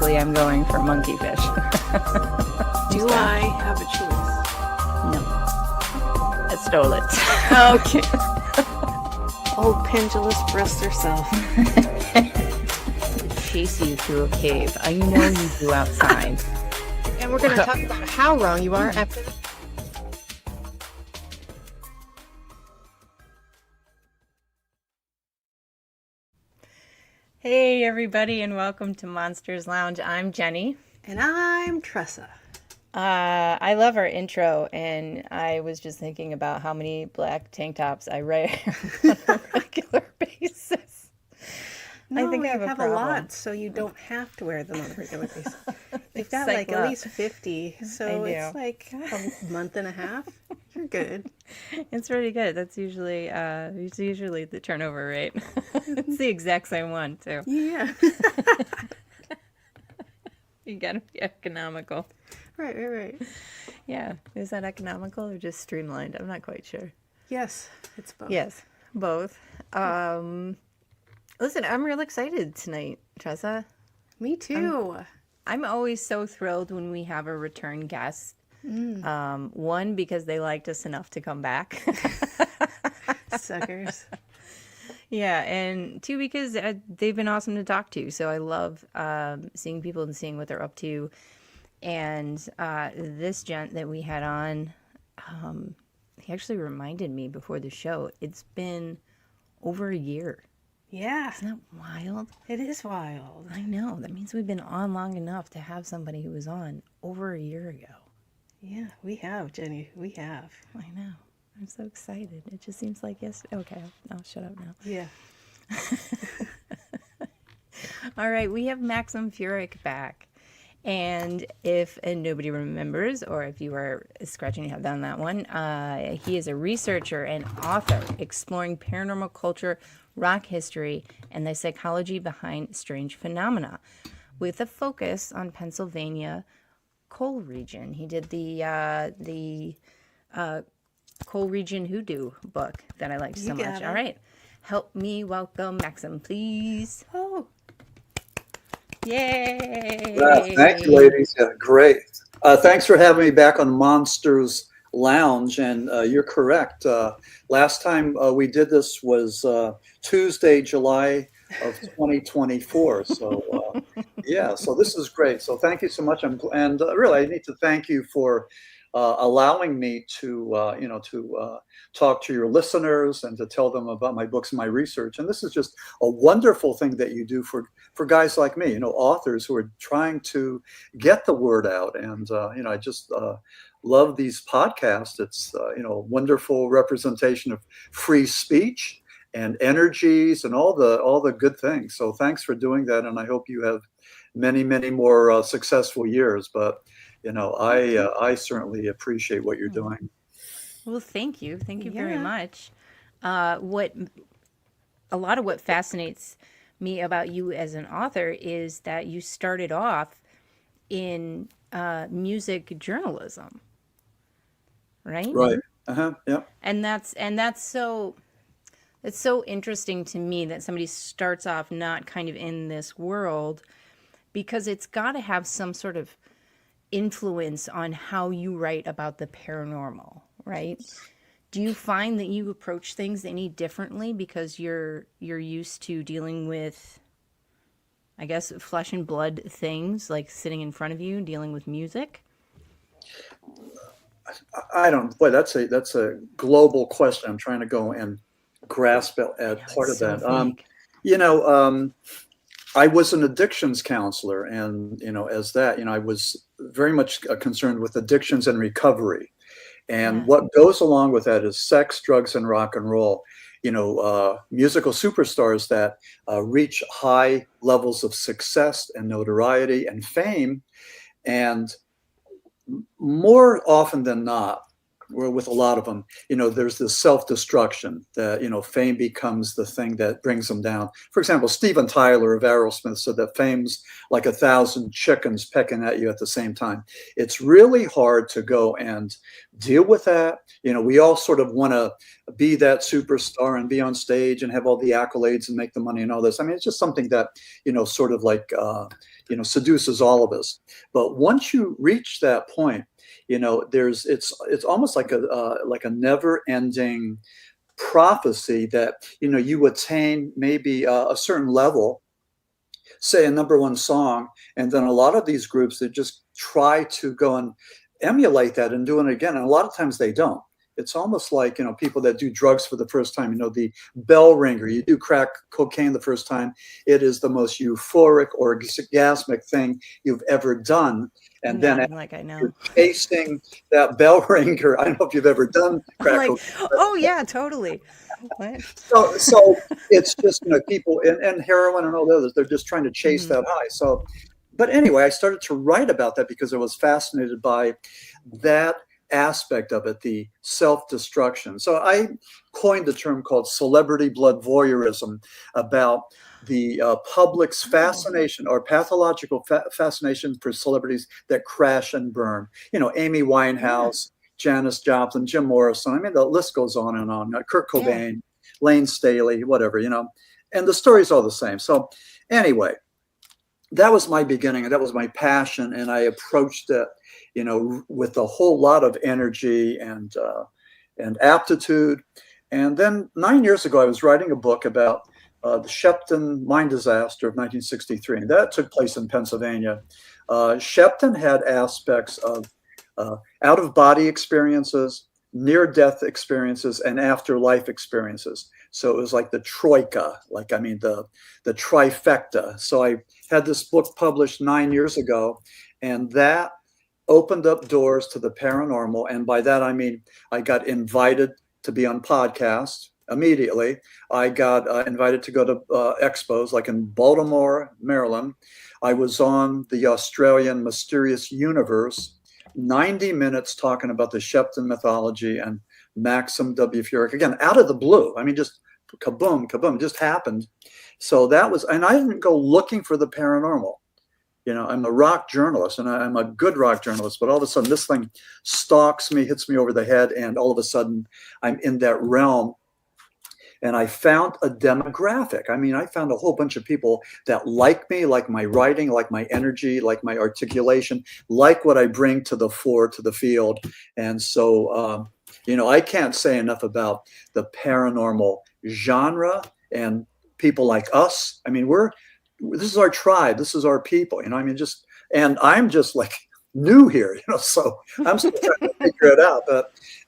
obviously I'm going for monkey fish. Do I have a choice? No. I stole it. Okay. Oh, pendulous breast herself. Chase you through a cave. I know you do outside. And we're going to talk about how wrong you are after. Hey everybody, and welcome to Monsters Lounge. I'm Jeni. And I'm Tressa. I love our intro, and I was just thinking about how many black tank tops I wear on a regular basis. No, I think I have a problem. lot, so you don't have to wear them on a regular basis. You've got Cycle like at up. least 50, so it's like a month and a half. You're good. It's pretty good. That's usually the turnover rate. It's the exact same one too. Yeah. You gotta be economical. Right. Yeah. Is that economical or just streamlined? I'm not quite sure. Yes, it's both. Yes, both. Listen, I'm real excited tonight, Tressa. Me too. I'm always so thrilled when we have a return guest. One, because they liked us enough to come back. Suckers. Yeah, and two, because they've been awesome to talk to. So I love seeing people and seeing what they're up to. And this gent that we had on, he actually reminded me before the show, it's been over a year. Yeah. Isn't that wild? It is wild. I know. That means we've been on long enough to have somebody who was on over a year ago. Yeah, we have, Jeni. We have. I know. I'm so excited. It just seems like yesterday. Okay, I'll shut up now. Yeah. All right, we have Maxim Furek back. And if nobody remembers, or if you are scratching your head on that one, he is a researcher and author exploring paranormal culture, rock history, and the psychology behind strange phenomena, with a focus on Pennsylvania coal region. He did the coal region hoodoo book that I liked so much. All right, help me welcome Maxim, please. Oh. Yay! Yeah, thank you, ladies. Yeah, great. Thanks for having me back on Monsters Lounge. And you're correct. Last time we did this was Tuesday, July of 2024. So yeah, so this is great. So thank you so much. And really, I need to thank you for allowing me to talk to your listeners and to tell them about my books and my research. And this is just a wonderful thing that you do for guys like me, authors who are trying to get the word out. And I just love these podcasts. It's wonderful representation of free speech and energies and all the good things. So thanks for doing that, and I hope you have many, many more successful years. But I certainly appreciate what you're doing. Well, thank you very much. A lot of what fascinates me about you as an author is that you started off in music journalism, right? Right. Yeah. And that's so interesting to me that somebody starts off not kind of in this world, because it's got to have some sort of influence on how you write about the paranormal, right? Do you find that you approach things any differently because you're used to dealing with, I guess, flesh and blood things like sitting in front of you, dealing with music? I don't. Boy, that's a global question. I'm trying to go and grasp at part of that. I was an addictions counselor, and as that, I was very much concerned with addictions and recovery. And what goes along with that is sex, drugs, and rock and roll. Musical superstars that reach high levels of success and notoriety and fame. And more often than not, with a lot of them, there's this self-destruction that, fame becomes the thing that brings them down. For example, Steven Tyler of Aerosmith said that fame's like 1,000 chickens pecking at you at the same time. It's really hard to go and deal with that. We all sort of want to be that superstar and be on stage and have all the accolades and make the money and all this. I mean, it's just something that, sort of like, seduces all of us. But once you reach that point, it's almost like a never-ending prophecy that you attain maybe a certain level, say a #1 song, and then a lot of these groups that just try to go and emulate that and do it again, and a lot of times they don't. It's almost like, people that do drugs for the first time, the bell ringer, you do crack cocaine the first time, it is the most euphoric or orgasmic thing you've ever done. And then you're chasing that bell ringer. I don't know if you've ever done crack cocaine. Oh yeah, totally. What? So it's just, people and heroin and all the others, they're just trying to chase that high. So, but anyway, I started to write about that because I was fascinated by that aspect of it, the self-destruction. So I coined the term called celebrity blood voyeurism about the public's fascination or pathological fascination for celebrities that crash and burn. Amy Winehouse, Janis Joplin, Jim Morrison. I mean, the list goes on and on. Kurt Cobain, Lane Staley, whatever, and the story's all the same. So anyway, that was my beginning and that was my passion. And I approached it, with a whole lot of energy and aptitude. And then 9 years ago, I was writing a book about the Shepton mine disaster of 1963, and that took place in Pennsylvania. Shepton had aspects of out-of-body experiences, near-death experiences, and afterlife experiences. So it was like the troika, the trifecta. So I had this book published 9 years ago, and that opened up doors to the paranormal. And by that, I mean, I got invited to be on podcasts immediately. I got invited to go to expos like in Baltimore, Maryland. I was on the Australian Mysterious Universe, 90 minutes talking about the Shepton mythology and Maxim W. Furek. Again, out of the blue. I mean, just kaboom, kaboom, just happened. So that was, and I didn't go looking for the paranormal. I'm a rock journalist and I'm a good rock journalist, but all of a sudden this thing stalks me, hits me over the head. And all of a sudden I'm in that realm and I found a demographic. I mean, I found a whole bunch of people that like me, like my writing, like my energy, like my articulation, like what I bring to the fore, to the field. And so, I can't say enough about the paranormal genre and people like us. I mean, this is our tribe. This is our people, and I'm just like new here, so I'm still trying to figure it out,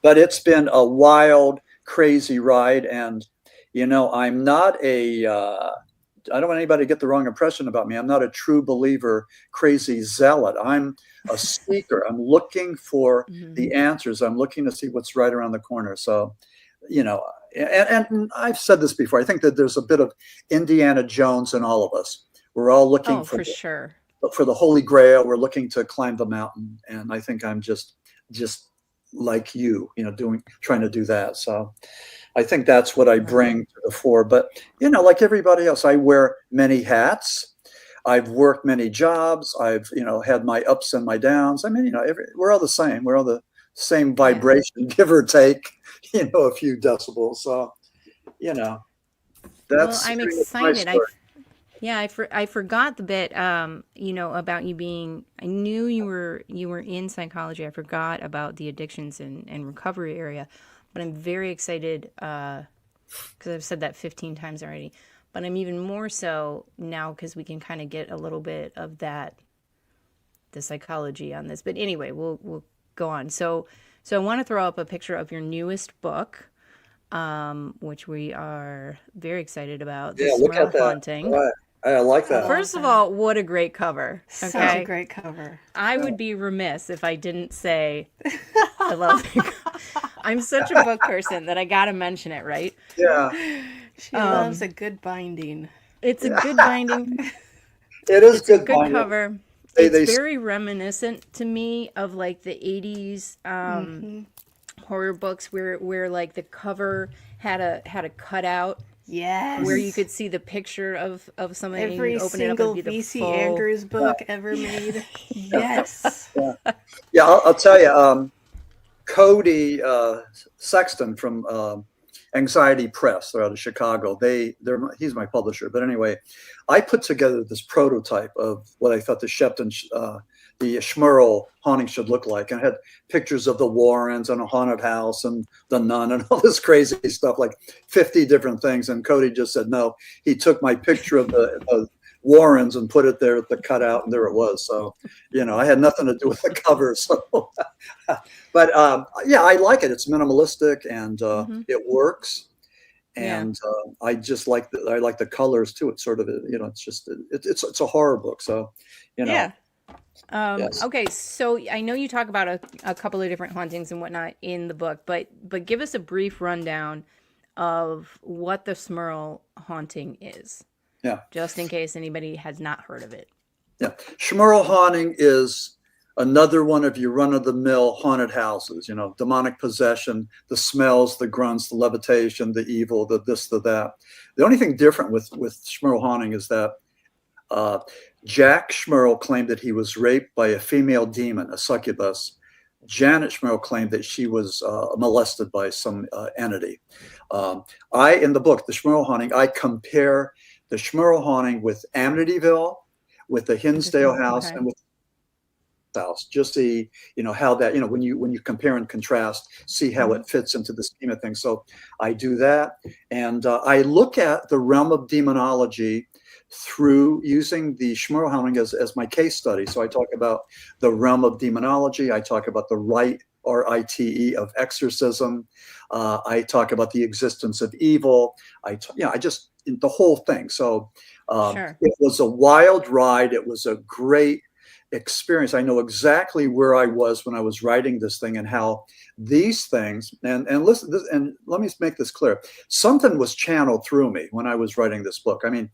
but it's been a wild, crazy ride. And, I'm not I don't want anybody to get the wrong impression about me. I'm not a true believer, crazy zealot. I'm a seeker. I'm looking for the answers. I'm looking to see what's right around the corner. So, and I've said this before. I think that there's a bit of Indiana Jones in all of us. We're all looking for the Holy Grail. We're looking to climb the mountain. And I think I'm just like you, trying to do that. So I think that's what I bring to the fore. But, like everybody else, I wear many hats. I've worked many jobs. I've, had my ups and my downs. I mean, we're all the same. We're all the same vibration, give or take, a few decibels. So, that's. Well, I'm excited. I forgot the bit, about you being. I knew you were in psychology. I forgot about the addictions and recovery area, but I'm very excited because I've said that 15 times already. But I'm even more so now because we can kind of get a little bit of the psychology on this. But anyway, we'll go on. So I want to throw up a picture of your newest book, which we are very excited about. The Smurl Haunting. Right. I like that. First of all, what a great cover. Okay? Such a great cover. I would be remiss if I didn't say I love it. I'm such a book person that I got to mention it, right? Yeah. She loves a good binding. It's a good binding. It's a good cover. It's very reminiscent to me of like the 80s horror books where like the cover had a cutout. Yes. Where you could see the picture of something. Every and open single it up and be VC full... Andrews book ever made. Yes. Yeah, I'll tell you, Cody Sexton from Anxiety Press, they're out of Chicago. He's my publisher. But anyway, I put together this prototype of what I thought the Smurl Haunting should look like. And I had pictures of the Warrens and a haunted house and the nun and all this crazy stuff, like 50 different things. And Cody just said no. He took my picture of the Warrens and put it there at the cutout, and there it was. So, I had nothing to do with the cover. So, but yeah, I like it. It's minimalistic and it works. And I just like the colors too. It's sort of it's a horror book. So, Yeah. Yes. Okay, so I know you talk about a couple of different hauntings and whatnot in the book, but give us a brief rundown of what the Smurl Haunting is. Yeah. Just in case anybody has not heard of it. Yeah. Smurl Haunting is another one of your run-of-the-mill haunted houses, demonic possession, the smells, the grunts, the levitation, the evil, the this, the that. The only thing different with Smurl Haunting is that Jack Smurl claimed that he was raped by a female demon, a succubus. Janet Smurl claimed that she was molested by some entity. In the book, The Smurl Haunting, I compare the Smurl Haunting with Amityville, with the Hinsdale house, and with the house. Just see, how that, when you compare and contrast, see how it fits into the scheme of things. So I do that, and I look at the realm of demonology through using the Smurl Haunting as my case study. So I talk about the realm of demonology. I talk about the rite, R-I-T-E, of exorcism. I talk about the existence of evil. The whole thing. So Sure. It was a wild ride. It was a great experience. I know exactly where I was when I was writing this thing and how these things, and listen, and let me make this clear. Something was channeled through me when I was writing this book. I mean,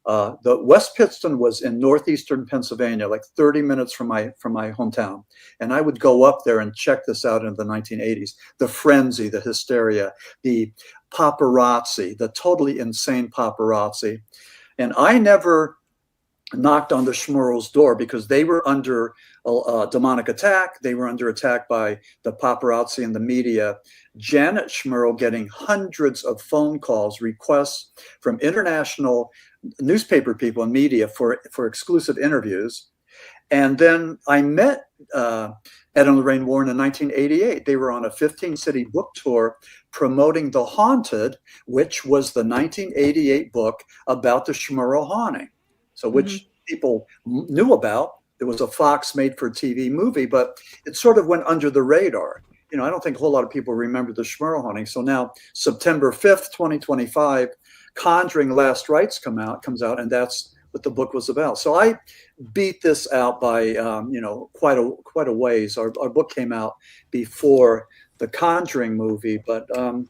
the West Pittston was in northeastern Pennsylvania, like 30 minutes from my hometown. And I would go up there and check this out in the 1980s. The frenzy, the hysteria, the paparazzi, the totally insane paparazzi. And I never knocked on the Smurls' door because they were under a demonic attack. They were under attack by the paparazzi and the media. Janet Smurl getting hundreds of phone calls, requests from international newspaper people and media for exclusive interviews. And then I met Ed and Lorraine Warren in 1988. They were on a 15-city book tour promoting The Haunted, which was the 1988 book about the Smurl Haunting. So which people knew about. There was a Fox made-for-TV movie, but it sort of went under the radar. I don't think a whole lot of people remember the Smurl Haunting. So now September 5th, 2025, Conjuring Last Rites comes out, and that's what the book was about. So I beat this out by quite a ways. Our book came out before the Conjuring movie, but and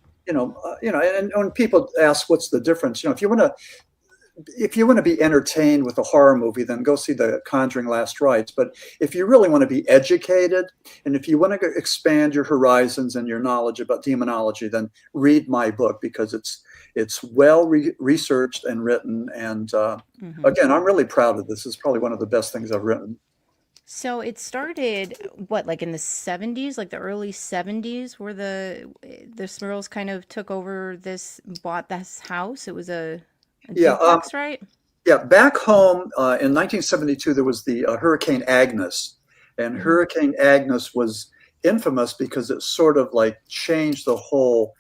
when people ask what's the difference, if you want to be entertained with a horror movie, then go see the Conjuring Last Rites. But if you really want to be educated, and if you want to expand your horizons and your knowledge about demonology, then read my book, because it's well researched and written. And again, I'm really proud of this. It's probably one of the best things I've written. So it started, like in the 70s, like the early 70s, where the Smurls kind of bought this house. It was a duplex, right? Yeah, back home in 1972, there was the Hurricane Agnes. And Hurricane Agnes was infamous because it sort of like changed the whole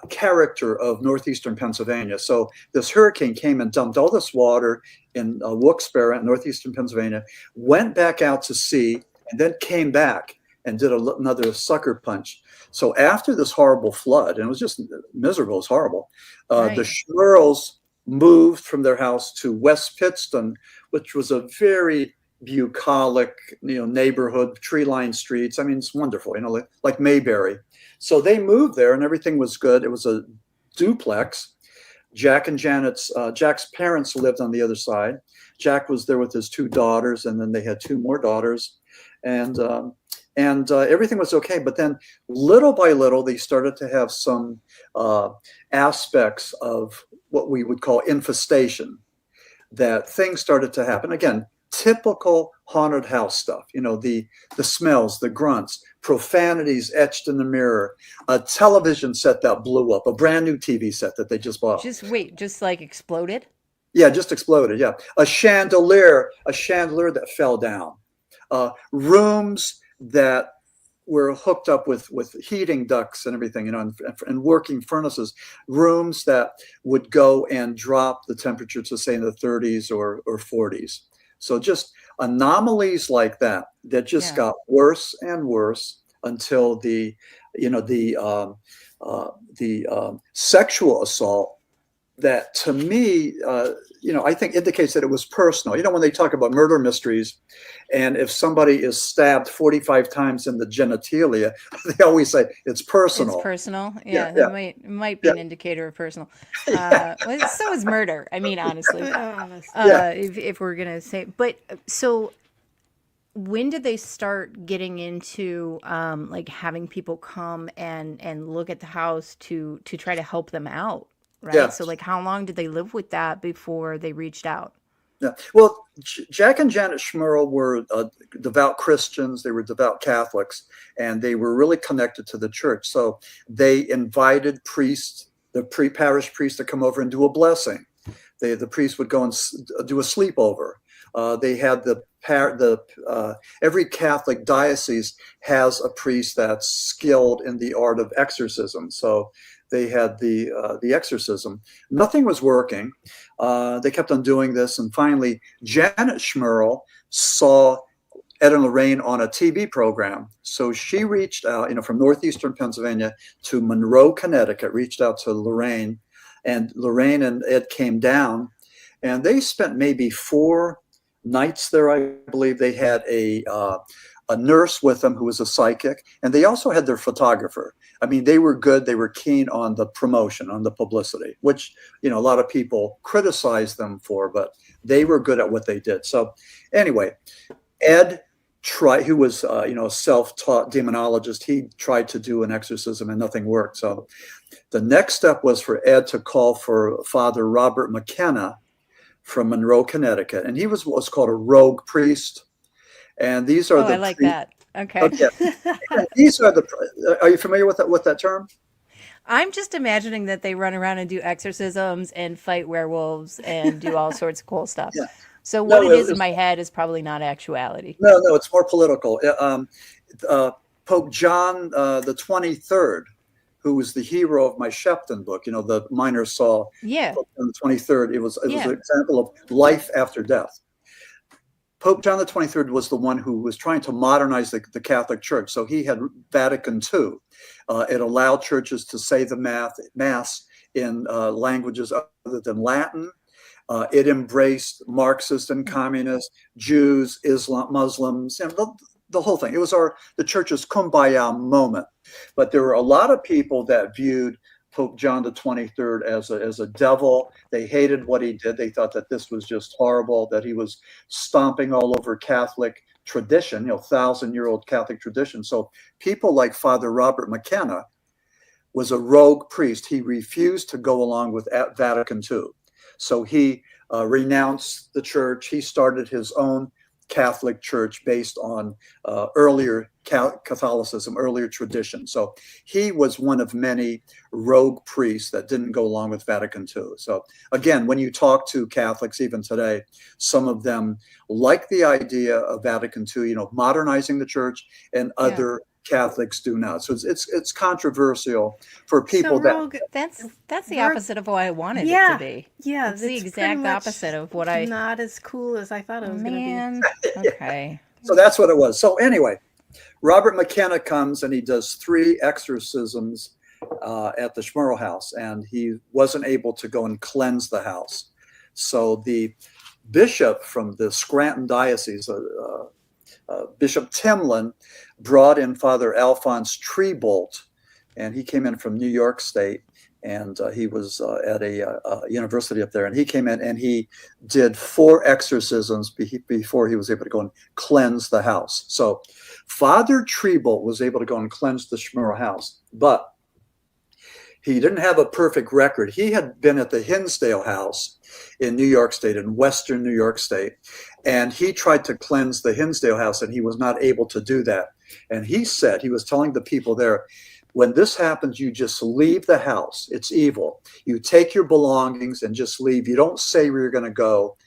character of northeastern Pennsylvania. So this hurricane came and dumped all this water in Wilkes-Barre, northeastern Pennsylvania, went back out to sea, and then came back and did another sucker punch. So after this horrible flood, and it was just miserable, it was horrible, the Smurls moved from their house to West Pittston, which was a very bucolic, neighborhood, tree-lined streets. I mean, it's wonderful, like Mayberry. So they moved there, and everything was good. It was a duplex. Jack's parents lived on the other side. Jack was there with his two daughters, and then they had two more daughters. and everything was okay. But then little by little, they started to have some aspects of what we would call infestation, that things started to happen. Again, typical haunted house stuff, the smells, the grunts, profanities etched in the mirror, a television set that blew up, a brand new TV set that they just bought. Just like exploded? Yeah, just exploded. Yeah. A chandelier that fell down. Rooms that were hooked up with heating ducts and everything, and working furnaces. Rooms that would go and drop the temperature to, say, in the 30s or 40s. So just anomalies like that just got worse and worse until the sexual assault that, to me, I think indicates that it was personal. When they talk about murder mysteries, and if somebody is stabbed 45 times in the genitalia, they always say it's personal. It's personal. Yeah, that might be an indicator of personal. Well, so is murder. I mean, honestly, if we're gonna say. But so, when did they start getting into like having people come and look at the house to try to help them out? Right. Yeah. So, like, how long did they live with that before they reached out? Yeah. Well, Jack and Janet Smurl were devout Christians. They were devout Catholics, and they were really connected to the church. So they invited priests, the parish priest, to come over and do a blessing. The priest would go and do a sleepover. They had every Catholic diocese has a priest that's skilled in the art of exorcism. So they had the exorcism. Nothing was working. They kept on doing this, and finally, Janet Smurl saw Ed and Lorraine on a TV program. So she reached out, from northeastern Pennsylvania to Monroe, Connecticut, reached out to Lorraine, and Lorraine and Ed came down, and they spent maybe 4 nights there. I believe they had a nurse with them who was a psychic, and they also had their photographer. I mean, they were good. They were keen on the promotion, on the publicity, which, a lot of people criticized them for, but they were good at what they did. So anyway, Ed who was, a self-taught demonologist, he tried to do an exorcism and nothing worked. So the next step was for Ed to call for Father Robert McKenna from Monroe, Connecticut. And he was what's called a rogue priest. And these are I like that. Okay. These are are you familiar with that term? I'm just imagining that they run around and do exorcisms and fight werewolves and do all sorts of cool stuff. Yeah. So what it is in my head is probably not actuality. No, it's more political. Pope John the 23rd, who was the hero of my Shepton book, the Miner Saw. Yeah. Pope John the 23rd. It was an example of life after death. Pope John the 23rd was the one who was trying to modernize the Catholic Church. So he had Vatican II. It allowed churches to say the Mass in languages other than Latin. It embraced Marxists and communists, Jews, Islam, Muslims, and the whole thing. It was the church's kumbaya moment. But there were a lot of people that viewed Pope John the 23rd as a devil. They hated what he did. They thought that this was just horrible, that he was stomping all over Catholic tradition, 1,000-year-old Catholic tradition. So people like Father Robert McKenna was a rogue priest. He refused to go along with Vatican II. So he renounced the church. He started his own Catholic church based on earlier Catholicism, earlier tradition. So he was one of many rogue priests that didn't go along with Vatican II. So again, when you talk to Catholics even today, some of them like the idea of Vatican II, modernizing the church, and other Catholics do not. So it's controversial for people that's the opposite of what I wanted it to be. Yeah, it's the exact opposite of what I not as cool as I thought it was going to be. Okay. So that's what it was. So anyway, Robert McKenna comes and he does 3 exorcisms at the Smurl house, and he wasn't able to go and cleanse the house. So the bishop from the Scranton diocese, Bishop Timlin, brought in Father Alphonse Treebolt, and he came in from New York State, and he was at a university up there, and he came in and he did 4 exorcisms before he was able to go and cleanse the house. So Father Treble was able to go and cleanse the Smurl house, but he didn't have a perfect record. He had been at the Hinsdale house in New York State, in Western New York State, and he tried to cleanse the Hinsdale house, and he was not able to do that. And he said, he was telling the people there, when this happens, you just leave the house. It's evil. You take your belongings and just leave. You don't say where you're going to go.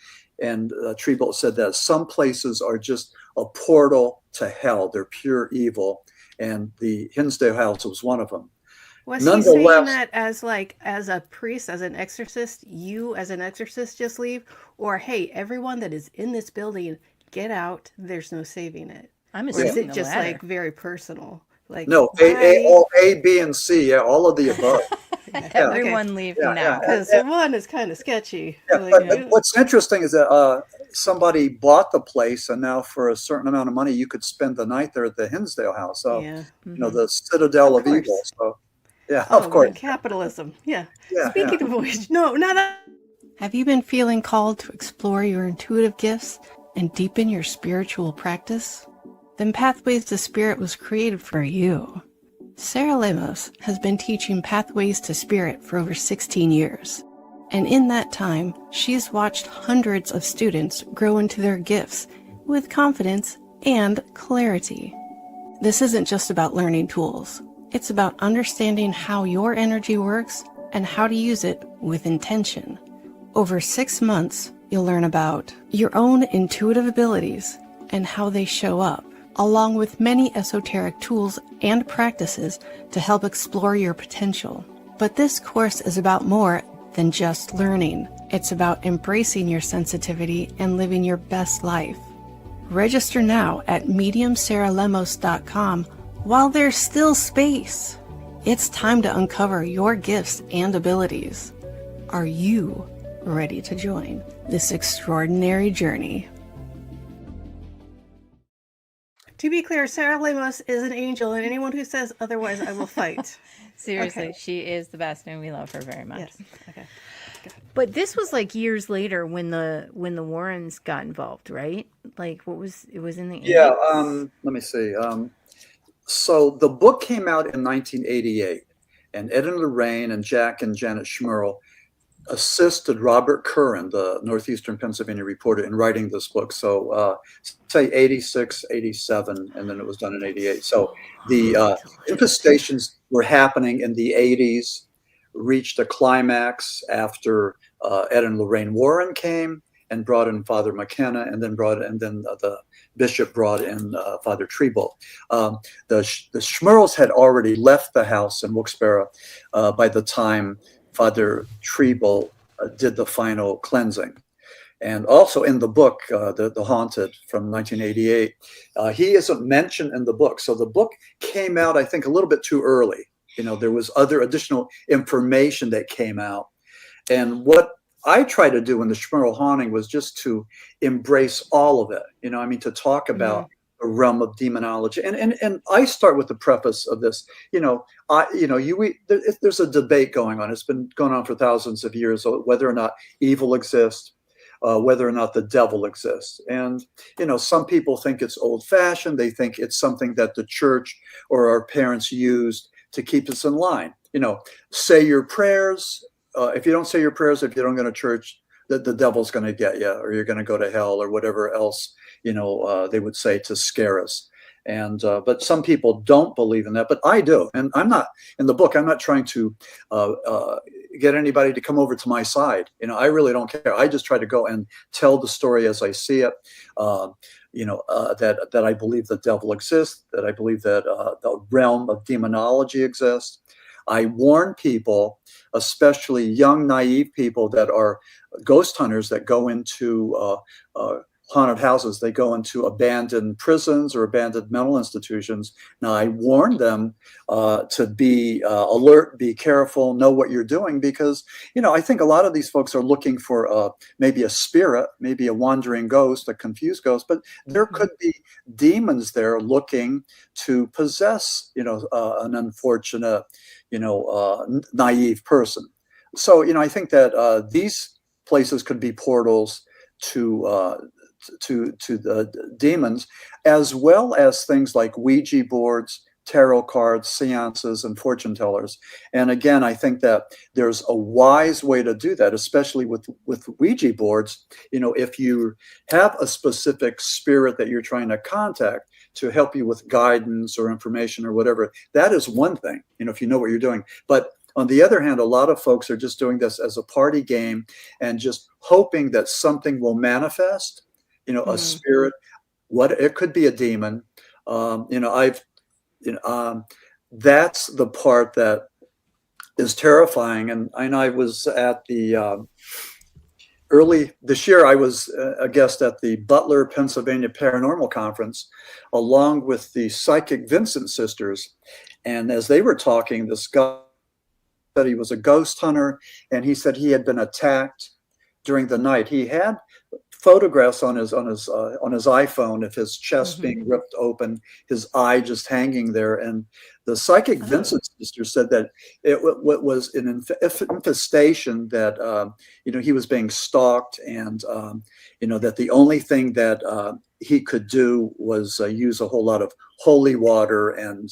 And Treble said that some places are just a portal to hell. They're pure evil. And the Hinsdale house was one of them. Was he saying that as a priest, as an exorcist, you as an exorcist just leave? Or, hey, everyone that is in this building, get out. There's no saving it. I'm assuming or is it just like very personal? Like, no, A, B, and C, yeah, all of the above. Everyone leave now. Because one is kind of sketchy. Yeah, but what's interesting is that somebody bought the place, and now for a certain amount of money, you could spend the night there at the Hinsdale house. So, you know, the citadel of evil. So, yeah, of course. Capitalism. Yeah. Speaking of which, no, not that. Have you been feeling called to explore your intuitive gifts and deepen your spiritual practice? Then Pathways to Spirit was created for you. Sarah Lemos has been teaching Pathways to Spirit for over 16 years. And in that time, she's watched hundreds of students grow into their gifts with confidence and clarity. This isn't just about learning tools. It's about understanding how your energy works and how to use it with intention. Over 6 months, you'll learn about your own intuitive abilities and how they show up, along with many esoteric tools and practices to help explore your potential. But this course is about more than just learning. It's about embracing your sensitivity and living your best life. Register now at mediumsarahlemos.com while there's still space. It's time to uncover your gifts and abilities. Are you ready to join this extraordinary journey? To be clear, Sarah Lemos is an angel, and anyone who says otherwise, I will fight. Seriously, she is the best, and we love her very much. Yes. Okay. But this was like years later when the Warrens got involved, right? Like, it was in the 80s? Yeah. Let me see. So the book came out in 1988, and Ed and Lorraine and Jack and Janet Smurl assisted Robert Curran, the Northeastern Pennsylvania reporter, in writing this book. So say 86, 87, and then it was done in 88. So the infestations were happening in the 80s, reached a climax after Ed and Lorraine Warren came and brought in Father McKenna, and then the bishop brought in Father Treble. The Smurls had already left the house in Wilkes-Barre by the time Father Treble did the final cleansing. And also in the book, The Haunted from 1988, he isn't mentioned in the book. So the book came out, I think, a little bit too early. You know, there was other additional information that came out. And what I tried to do in the Smurl Haunting was just to embrace all of it. You know, I mean, to talk about the realm of demonology. And I start with the preface of this. You know, there's a debate going on. It's been going on for thousands of years, whether or not evil exists, whether or not the devil exists. And, you know, some people think it's old-fashioned. They think it's something that the church or our parents used to keep us in line. You know, say your prayers. If you don't say your prayers, if you don't go to church, the devil's going to get you, or you're going to go to hell, or whatever else, you know, they would say to scare us. And but some people don't believe in that, but I do. And I'm not, in the book, I'm not trying to get anybody to come over to my side. You know, I really don't care. I just try to go and tell the story as I see it. You know, that I believe the devil exists, that I believe that the realm of demonology exists. I warn people, especially young, naive people that are ghost hunters that go into haunted houses. They go into abandoned prisons or abandoned mental institutions. Now, I warn them to be alert, be careful, know what you're doing, because, I think a lot of these folks are looking for maybe a spirit, maybe a wandering ghost, a confused ghost, but there could be demons there looking to possess, an unfortunate, naive person. So, I think that these places could be portals to the demons, as well as things like Ouija boards, tarot cards, seances, and fortune tellers. And again, I think that there's a wise way to do that, especially with Ouija boards. If you have a specific spirit that you're trying to contact to help you with guidance or information or whatever, that is one thing, if you know what you're doing. But on the other hand, a lot of folks are just doing this as a party game and just hoping that something will manifest, a spirit. It could be a demon. That's the part that is terrifying. And I was at the early this year, I was a guest at the Butler, Pennsylvania Paranormal Conference, along with the Psychic Vincent sisters. And as they were talking, this guy said he was a ghost hunter, and he said he had been attacked during the night. He had photographs on his iPhone of his chest being ripped open, his eye just hanging there. And the Psychic Vincent sister said that it was an infestation, that he was being stalked, and that the only thing that he could do was use a whole lot of holy water and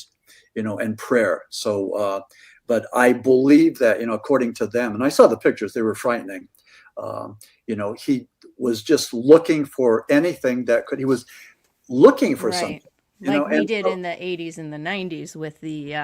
prayer. So but I believe that, according to them, and I saw the pictures, they were frightening. He was just looking for anything he was looking for something. Like we did in the 80s and the 90s with the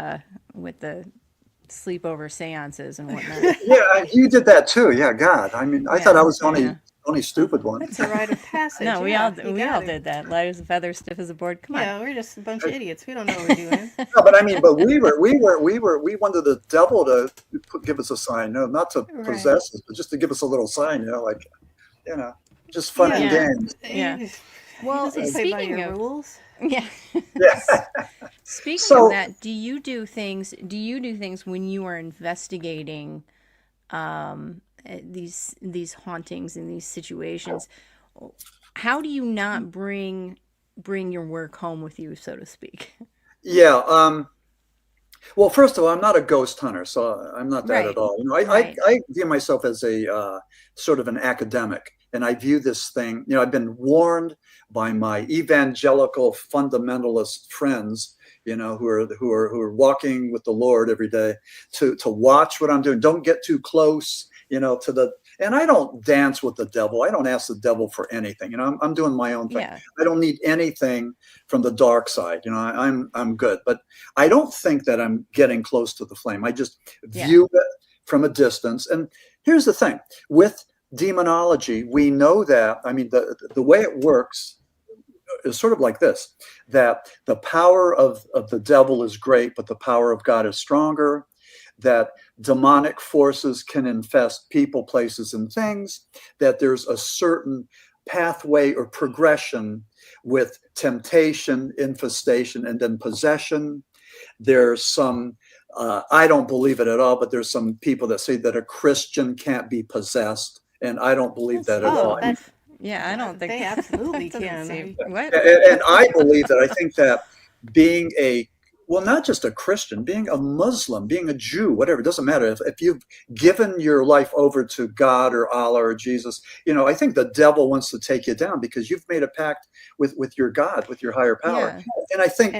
sleepover seances and whatnot. Yeah, you did that too. Yeah, God. I thought I was the only stupid one. That's a rite of passage. No, we all did that. Light as a feather, stiff as a board. Come on. Yeah, we're just a bunch of idiots. We don't know what we're doing. No, but we wanted the devil to give us a sign. No, not to possess us, but just to give us a little sign. Just fun and games. Yeah. Well, speaking of rules. Yeah. Speaking of that, do you do things when you are investigating these hauntings and these situations? How do you not bring your work home with you, so to speak? Yeah. Well, first of all, I'm not a ghost hunter, so I'm not that at all. I view myself as a sort of an academic, and I view this thing. I've been warned by my evangelical fundamentalist friends, who are walking with the Lord every day, to watch what I'm doing. Don't get too close, and I don't dance with the devil. I don't ask the devil for anything. I'm doing my own thing. Yeah. I don't need anything from the dark side. I'm good. But I don't think that I'm getting close to the flame. I just view it from a distance. And here's the thing with demonology, we know that, the way it works is sort of like this, that the power of the devil is great, but the power of God is stronger, that demonic forces can infest people, places, and things, that there's a certain pathway or progression with temptation, infestation, and then possession. There's some, I don't believe it at all, but there's some people that say that a Christian can't be possessed, and I don't believe that at all. Yeah, I don't think they absolutely can. What? And I believe that. I think that being not just a Christian, being a Muslim, being a Jew, whatever, it doesn't matter. If you've given your life over to God or Allah or Jesus, I think the devil wants to take you down because you've made a pact with your God, with your higher power. Yeah. And I think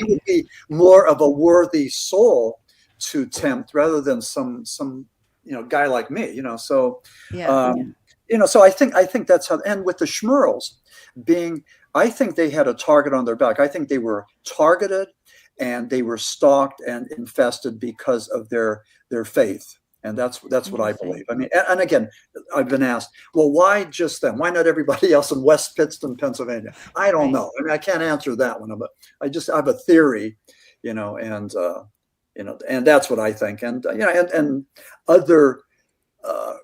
you would be more of a worthy soul to tempt rather than some guy like me, So so I think that's how. And with the Smurls I think they had a target on their back. I think they were targeted and they were stalked and infested because of their faith. And that's what I believe. And again, I've been asked, well, why just them? Why not everybody else in West Pittston, Pennsylvania? I don't know. I can't answer that one, but I have a theory, and that's what I think. And and other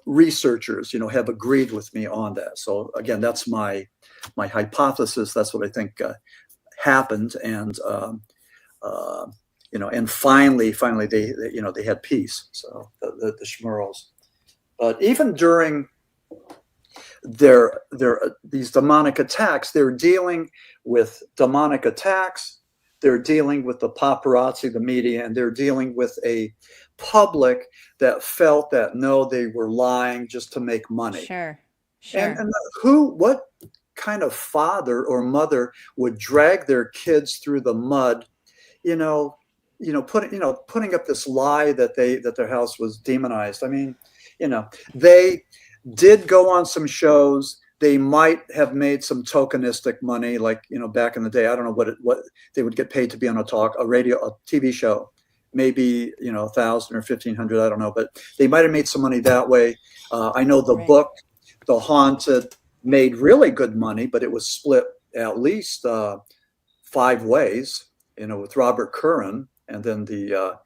researchers, have agreed with me on that. So again, that's my hypothesis. That's what I think happened, and and finally they had peace. So the Smurls, but even during these demonic attacks, they're dealing with demonic attacks. They're dealing with the paparazzi, the media, and they're dealing with a public that felt that no, they were lying just to make money. Sure. And what kind of father or mother would drag their kids through the mud, putting up this lie that their house was demonized. I mean, they did go on some shows. They might have made some tokenistic money, like, back in the day. I don't know what they would get paid to be on a TV show, maybe, 1,000 or 1,500. I don't know, but they might've made some money that way. I know the book, The Haunted, made really good money, but it was split at least 5 ways, with Robert Curran and then the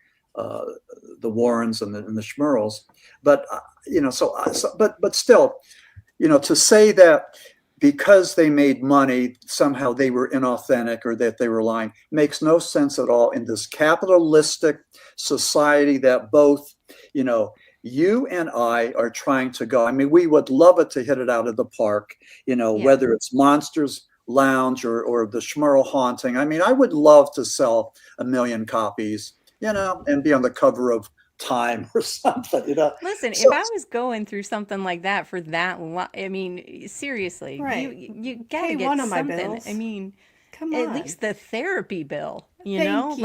Warrens and the Smurls. But, but still, to say that because they made money, somehow they were inauthentic or that they were lying makes no sense at all in this capitalistic society that both, you and I are trying to go. I mean, we would love it to hit it out of the park, whether it's Monsters Lounge or the Smurl Haunting. I mean, I would love to sell 1 million copies, and be on the cover of Time or something, Listen, if I was going through something like that for that long, I mean, seriously, right. you gotta get one of my something. bills. I mean, come at on. least the therapy bill, Thank you.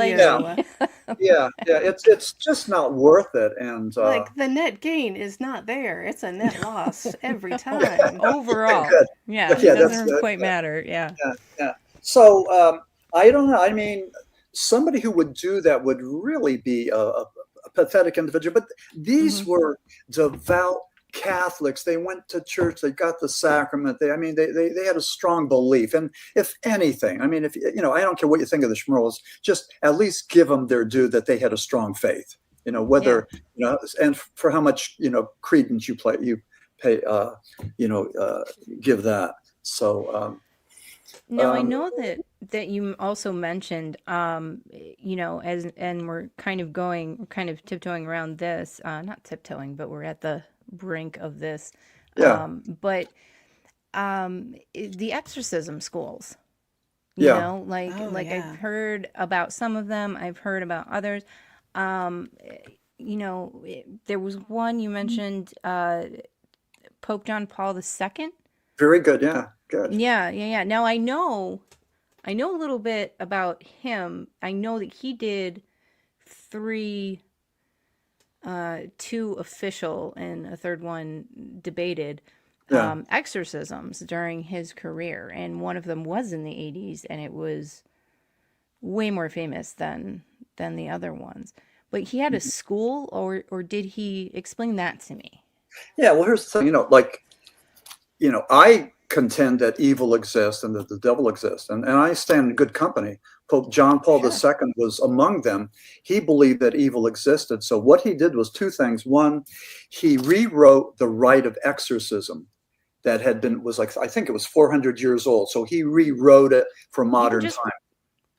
Yeah, it's just not worth it. And like the net gain is not there. It's a net loss every time. Overall. Good. Yeah, it doesn't quite matter. Yeah. So I don't know. I mean, somebody who would do that would really be a pathetic individual. But these were devout Catholics. They went to church. They got the sacrament. They had a strong belief. And if anything, I mean, if I don't care what you think of the Smurls, just at least give them their due that they had a strong faith. Whether and for how much credence you pay give that. So. Now I know that you also mentioned, and we're kind of tiptoeing around this, not tiptoeing, but we're at the brink of this. Yeah. But the exorcism schools, Yeah. I've heard about some of them. I've heard about others. There was one you mentioned, Pope John Paul II. Very good. Yeah. Good. Yeah. Now I know a little bit about him. I know that he did 3, 2 official and a third one debated exorcisms during his career, and one of them was in the 80s, and it was way more famous than the other ones. But he had a school, or did he explain that to me? Yeah. Well, here's the thing. I contend that evil exists and that the devil exists. And I stand in good company. Pope John Paul II was among them. He believed that evil existed. So what he did was 2 things. One, he rewrote the rite of exorcism that I think it was 400 years old. So he rewrote it for modern time.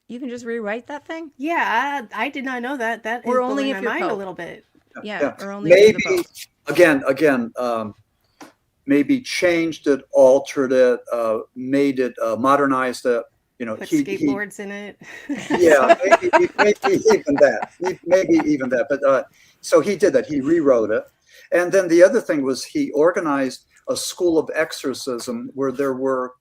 You can just rewrite that thing? Yeah, I did not know that. That is blowing my mind a little bit. Yeah. Or only maybe again, maybe changed it, altered it, made it, modernized it. Put skateboards in it. Yeah, maybe even that. Maybe even that. But so he did that. He rewrote it. And then the other thing was he organized a school of exorcism where there were,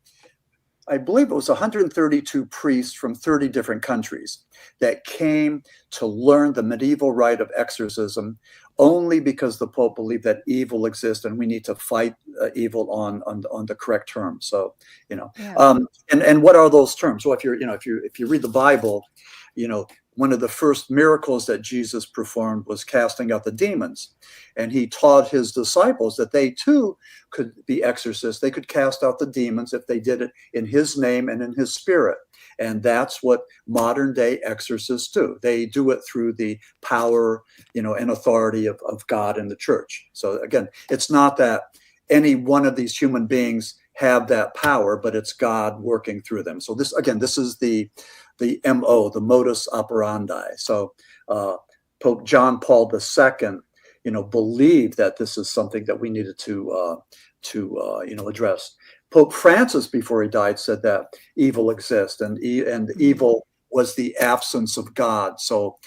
I believe it was 132 priests from 30 different countries that came to learn the medieval rite of exorcism, only because the Pope believed that evil exists and we need to fight evil on the correct terms. So, and what are those terms? Well, if you read the Bible, one of the first miracles that Jesus performed was casting out the demons. And he taught his disciples that they too could be exorcists. They could cast out the demons if they did it in his name and in his spirit. And that's what modern day exorcists do. They do it through the power, and authority of God and the church. So again, it's not that any one of these human beings have that power, but it's God working through them. So this is the MO, the modus operandi. So Pope John Paul II, believed that this is something that we needed to address. Pope Francis, before he died, said that evil exists, and evil was the absence of God. So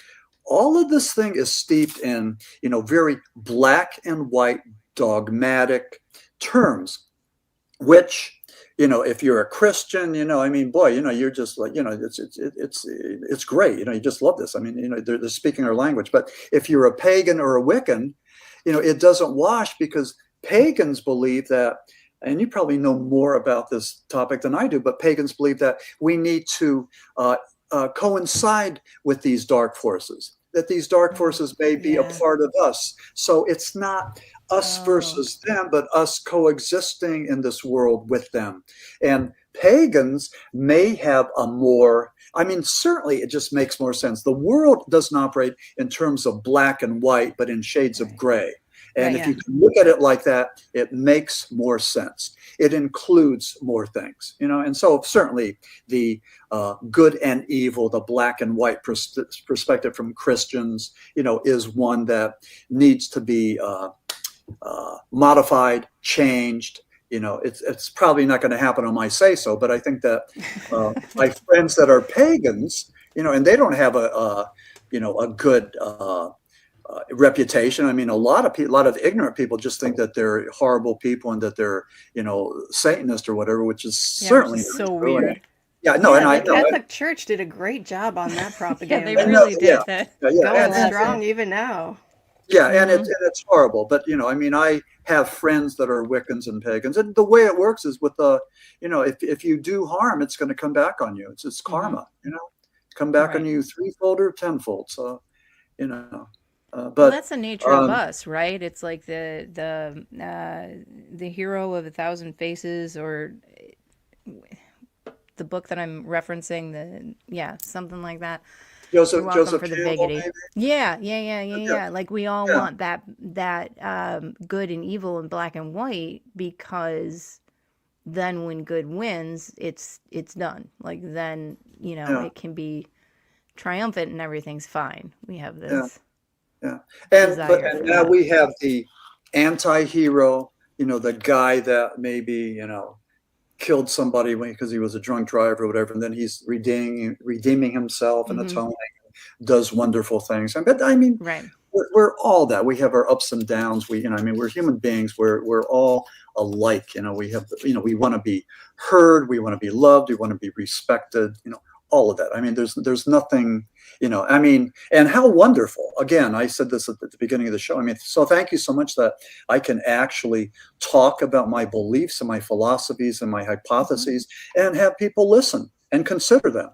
all of this thing is steeped in, very black and white dogmatic terms, which, if you're a Christian, you're just like, it's great. You just love this. I mean, they're speaking our language. But if you're a pagan or a Wiccan, it doesn't wash, because pagans believe that, and you probably know more about this topic than I do, but pagans believe that we need to coincide with these dark forces, that these dark forces may be a part of us. So it's not us versus them, but us coexisting in this world with them. And pagans may have a more, certainly it just makes more sense. The world doesn't operate in terms of black and white, but in shades of gray. And if you can look at it like that, it makes more sense. It includes more things, and so certainly the good and evil, the black and white perspective from Christians, is one that needs to be modified, changed. It's probably not going to happen on my say so, but I think that my friends that are pagans, and they don't have a good reputation. A lot of ignorant people just think that they're horrible people and that they're, Satanist or whatever, which is certainly so weird. The Catholic Church did a great job on that propaganda. They really did that. Going strong even now. Yeah, and it's horrible. But I have friends that are Wiccans and pagans, and the way it works is with if you do harm, it's going to come back on you. It's karma. Come back on you threefold or tenfold. So but that's the nature of us, right? It's like the hero of 1,000 faces, or the book that I'm referencing. Something like that. Joseph for the biggity. Yeah. Like we all want that good and evil and black and white, because then when good wins, it's done. Like then it can be triumphant and everything's fine. We have this. And now we have the anti-hero, the guy that maybe killed somebody because he was a drunk driver or whatever, and then he's redeeming himself and atoning, does wonderful things. But we're all that. We have our ups and downs. We're human beings. We're all alike. We have we want to be heard. We want to be loved. We want to be respected. All of that. There's nothing. And how wonderful. Again, I said this at the beginning of the show. So thank you so much that I can actually talk about my beliefs and my philosophies and my hypotheses and have people listen and consider them,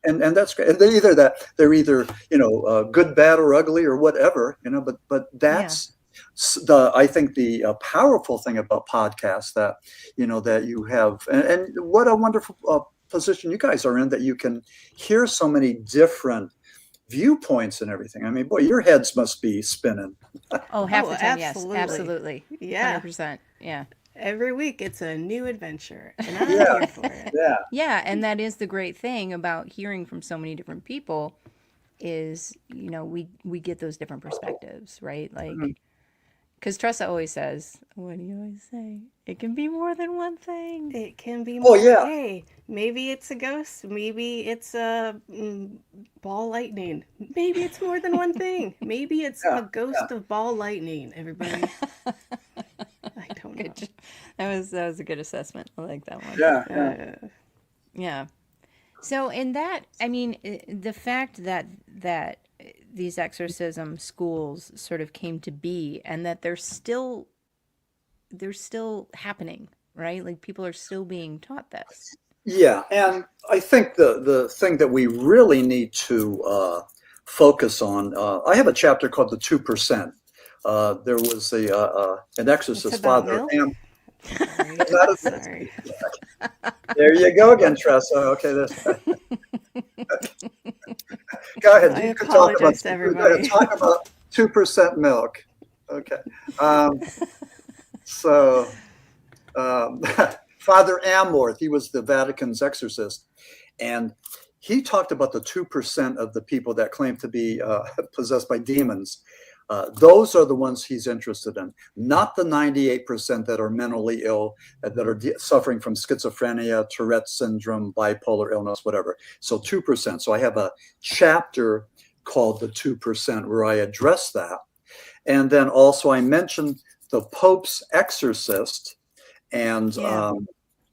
and that's great. And they're either good, bad, or ugly or whatever, but that's I think the powerful thing about podcasts that, that you have, and what a wonderful position you guys are in, that you can hear so many different viewpoints and everything. Boy, your heads must be spinning. Half the time, absolutely. Yes, 100%. Yeah. Every week it's a new adventure, and I'm here for it. Yeah, and that is the great thing about hearing from so many different people is, we get those different perspectives, right? Like, because Tressa always says, what do you always say? It can be more than one thing. It can be more. Hey, maybe it's a ghost. Maybe it's a ball lightning. Maybe it's more than one thing. Maybe it's a ghost of ball lightning, everybody. I don't know. That was a good assessment. I like that one. Yeah. So in that, the fact that these exorcism schools sort of came to be, and that they're still happening, right? Like people are still being taught this. Yeah, and I think the thing that we really need to focus on, I have a chapter called the 2%. There was an exorcist father. Sorry. There you go again, Tressa. Okay, go ahead. I You can talk about, apologize to everybody. talk about 2% milk. Okay. So Father Amorth, he was the Vatican's exorcist, and he talked about the 2% of the people that claim to be possessed by demons. Those are the ones he's interested in, not the 98% that are mentally ill, that are suffering from schizophrenia, Tourette's syndrome, bipolar illness, whatever. So 2%. So I have a chapter called The 2% where I address that. And then also I mentioned the Pope's exorcist and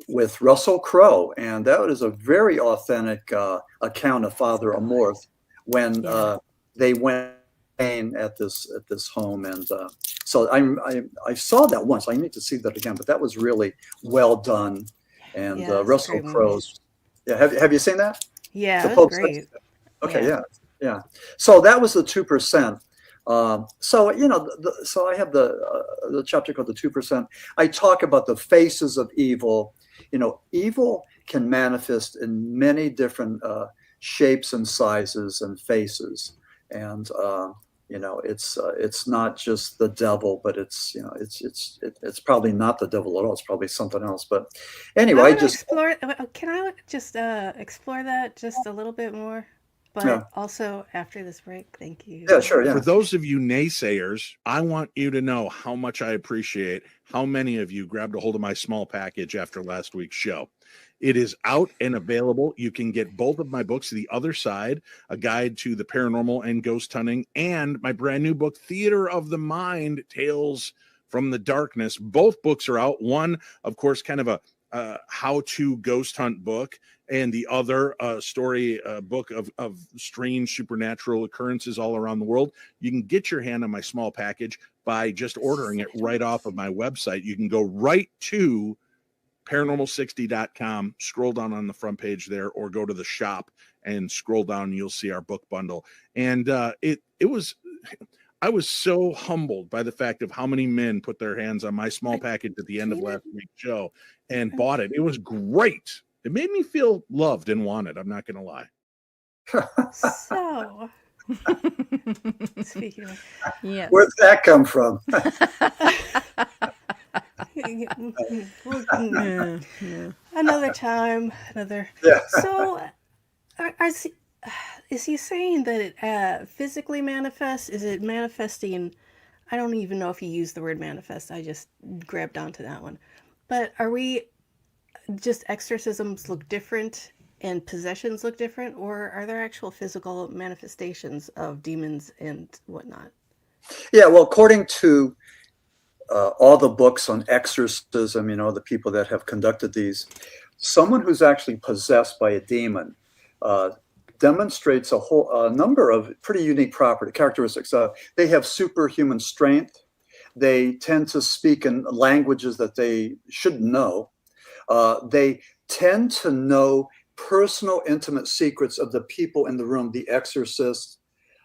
with Russell Crowe. And that is a very authentic account of Father Amorth when they went at this home, and so I saw that once. I need to see that again, but that was really well done. And Russell Crowe's, have you seen that? Yeah, it was great. Okay, yeah. So that was the 2%. So so I have the chapter called the 2%. I talk about the faces of evil. Evil can manifest in many different shapes and sizes and faces, and it's not just the devil, but it's probably not the devil at all. It's probably something else. But anyway, can I just explore that just a little bit more? But also after this break, thank you. Yeah, sure. Yeah. For those of you naysayers, I want you to know how much I appreciate how many of you grabbed a hold of my small package after last week's show. It is out and available. You can get both of my books, The Other Side, A Guide to the Paranormal and Ghost Hunting, and my brand new book, Theater of the Mind, Tales from the Darkness. Both books are out. One, of course, kind of a how-to ghost hunt book, and the other story book of strange supernatural occurrences all around the world. You can get your hand on my small package by just ordering it right off of my website. You can go right to paranormal60.com, scroll down on the front page there, or go to the shop and scroll down and you'll see our book bundle. And I was so humbled by the fact of how many men put their hands on my small package at the end of last week's show and bought it. It was great. It made me feel loved and wanted. I'm not going to lie. So, speaking of, where'd that come from? Another time, another. Yeah. So, is he saying that it physically manifests? Is it manifesting? I don't even know if he used the word manifest. I just grabbed onto that one. But are we just exorcisms look different and possessions look different, or are there actual physical manifestations of demons and whatnot? Yeah, well, according to all the books on exorcism, the people that have conducted these, someone who's actually possessed by a demon demonstrates a number of pretty unique characteristics. They have superhuman strength. They tend to speak in languages that they shouldn't know. They tend to know personal, intimate secrets of the people in the room, the exorcist,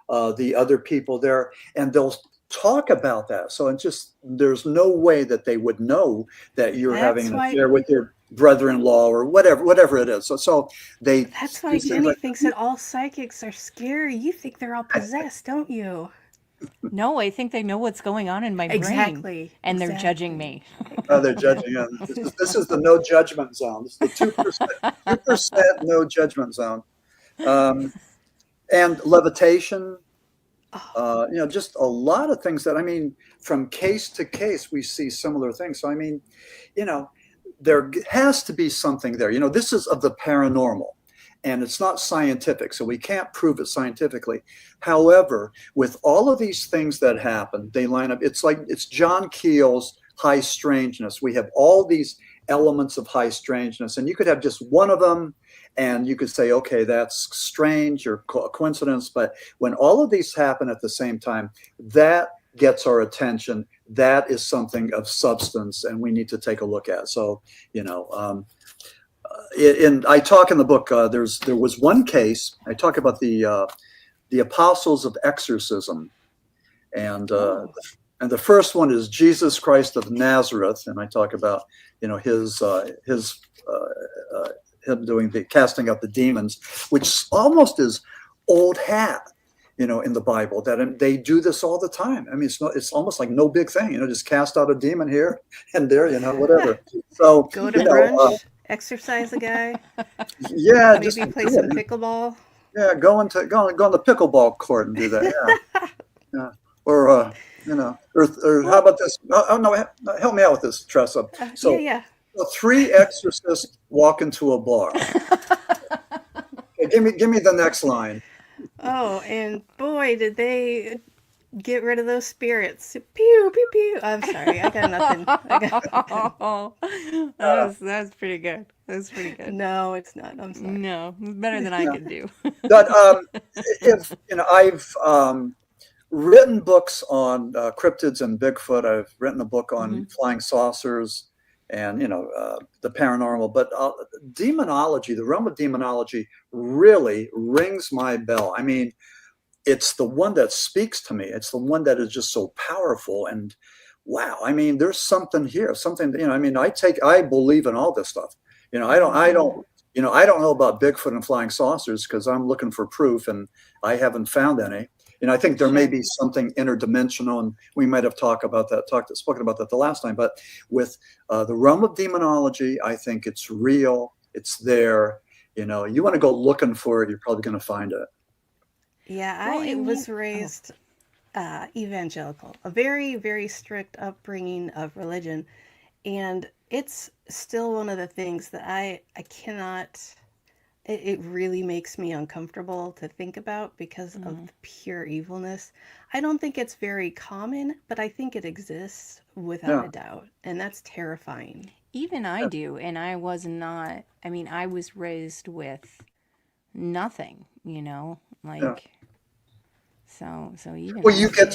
the other people there, and they'll talk about that. So there's no way that they would know that you're having an affair with your brother-in-law or whatever it is. So that's why Jeni thinks that all psychics are scary. You think they're all possessed, don't you? No, I think they know what's going on in my brain. Exactly. And they're judging me. Oh, they're judging us. This is the no judgment zone. This is the 2% no judgment zone. And levitation, just a lot of things that, from case to case, we see similar things. So, there has to be something there. This is of the paranormal. And it's not scientific, so we can't prove it scientifically. However, with all of these things that happen, they line up. It's John Keel's high strangeness. We have all these elements of high strangeness, and you could have just one of them, and you could say, okay, that's strange or coincidence. But when all of these happen at the same time, that gets our attention. That is something of substance, and we need to take a look at. So, I talk in the book, there was one case, I talk about the apostles of exorcism. And And the first one is Jesus Christ of Nazareth, and I talk about him doing the casting out the demons, which almost is old hat, in the Bible, that they do this all the time. I mean, it's almost like no big thing, just cast out a demon here and there, whatever. So go to brunch, exercise a guy. Yeah, maybe just play some pickleball. Yeah, go on the pickleball court and do that. Yeah, yeah. Or or how about this? Oh no, help me out with this, Tressa. So, yeah. 3 exorcists walk into a bar. Okay, give me the next line. Oh, and boy, did they get rid of those spirits. Pew, pew, pew. I'm sorry, I got nothing. That's pretty good. That's pretty good. No, it's not. I'm sorry. No, it's better than I can do. But if I've written books on cryptids and Bigfoot. I've written a book on flying saucers and the paranormal, but demonology, the realm of demonology really rings my bell. I mean, it's the one that speaks to me. It's the one that is just so powerful. And wow, I mean, there's something here, something, I believe in all this stuff. I don't know about Bigfoot and flying saucers because I'm looking for proof and I haven't found any. I think there may be something interdimensional, and we might have spoken about that the last time. But with the realm of demonology, I think it's real. It's there. You want to go looking for it, you're probably going to find it. Yeah, I was raised evangelical, a very, very strict upbringing of religion, and it's still one of the things that I cannot. It really makes me uncomfortable to think about because of the pure evilness. I don't think it's very common, but I think it exists without a doubt. And that's terrifying. Even I do. And I was raised with nothing, so even. Well, you get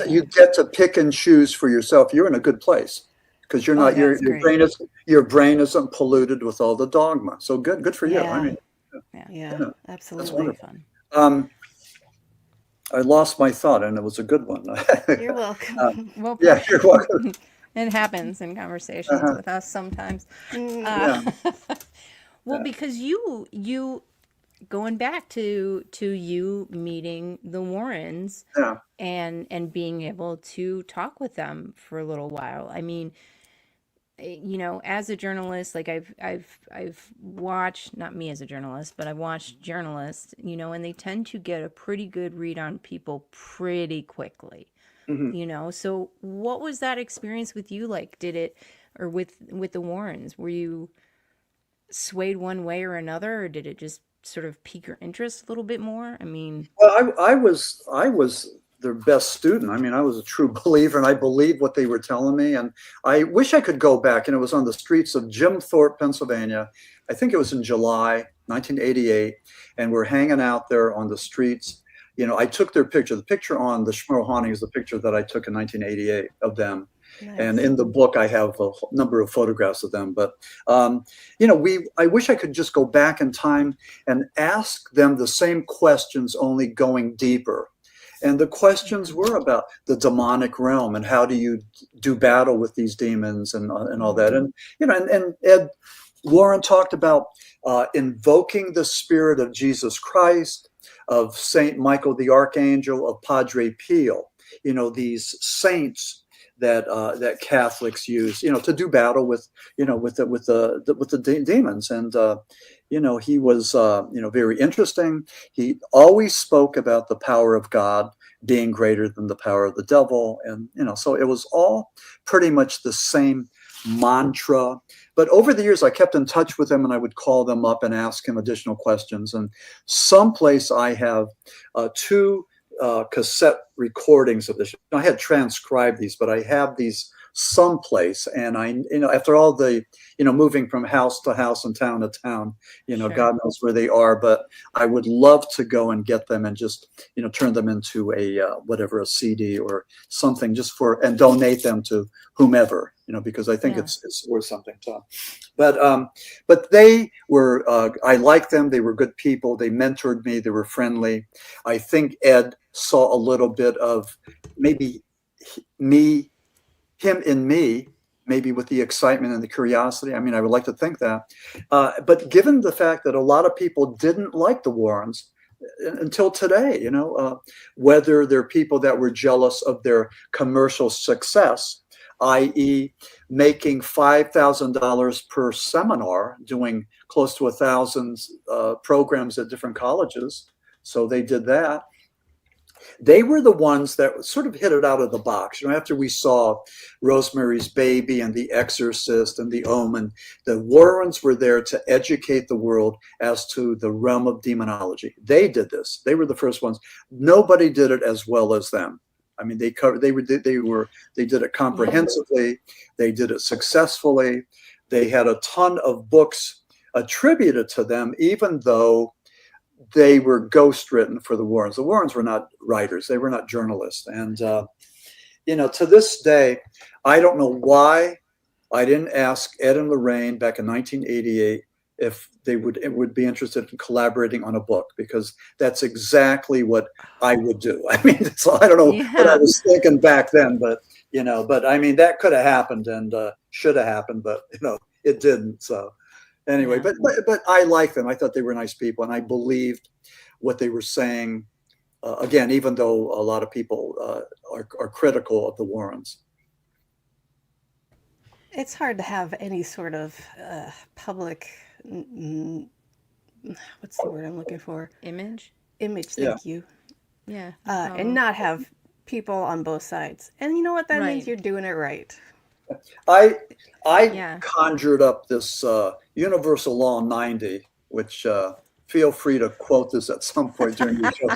to pick and choose for yourself. You're in a good place because you're not, your brain isn't polluted with all the dogma. So good for you. Yeah. I mean, Yeah, absolutely. That's wonderful. I lost my thought, and it was a good one. You're welcome. You're welcome. It happens in conversations with us sometimes. Because you going back to you meeting the Warrens and being able to talk with them for a little while. I mean, as a journalist, like I've watched, not me as a journalist, but I've watched journalists, and they tend to get a pretty good read on people pretty quickly, so what was that experience with you like? Did it, or with the Warrens, were you swayed one way or another, or did it just sort of pique your interest a little bit more? I mean, well, I was their best student. I mean, I was a true believer, and I believed what they were telling me. And I wish I could go back. And it was on the streets of Jim Thorpe, Pennsylvania. I think it was in July 1988, and we're hanging out there on the streets. I took their picture. The picture on the Smurl Haunting is the picture that I took in 1988 of them. Nice. And in the book, I have a number of photographs of them. But, I wish I could just go back in time and ask them the same questions, only going deeper. And the questions were about the demonic realm and how do you do battle with these demons and all that. And, and Ed Warren talked about invoking the spirit of Jesus Christ, of Saint Michael the Archangel, of Padre Pio, these saints that Catholics use, to do battle with, with the demons. And, he was, very interesting. He always spoke about the power of God being greater than the power of the devil. And, so it was all pretty much the same mantra. But over the years, I kept in touch with him, and I would call them up and ask him additional questions. And someplace I have 2 cassette recordings of this. I had transcribed these, but I have these someplace, and I, after all the, moving from house to house and town to town, sure. God knows where they are, but I would love to go and get them and just, turn them into a CD or something and donate them to whomever, because I think it's worth something. But they were, I liked them. They were good people. They mentored me. They were friendly. I think Ed saw a little bit of maybe me him in me, maybe with the excitement and the curiosity. I mean, I would like to think that. But given the fact that a lot of people didn't like the Warrens until today, you know, whether they're people that were jealous of their commercial success, i.e. making $5,000 per seminar, doing close to 1,000 programs at different colleges. So they did that. They were the ones that sort of hit it out of the box. You know, after we saw Rosemary's Baby and The Exorcist and The Omen, the Warrens were there to educate the world as to the realm of demonology. They did this. They were the first ones. Nobody did it as well as them. I mean, they did it comprehensively. They did it successfully. They had a ton of books attributed to them, even though they were ghost written for the Warrens. The Warrens were not writers. They were not journalists. And, you know, to this day, I don't know why I didn't ask Ed and Lorraine back in 1988 if they would be interested in collaborating on a book, because that's exactly what I would do. I mean, so I don't know what I was thinking back then, but, you know, but I mean, that could have happened and should have happened, but, you know, it didn't. So anyway, but I liked them. I thought they were nice people, and I believed what they were saying. Again, even though a lot of people are critical of the Warrens. It's hard to have any sort of public, what's the word I'm looking for? Image, thank you. Yeah. And not have people on both sides. And you know what that means? You're doing it right. I conjured up this Universal Law 90, which feel free to quote this at some point during your show.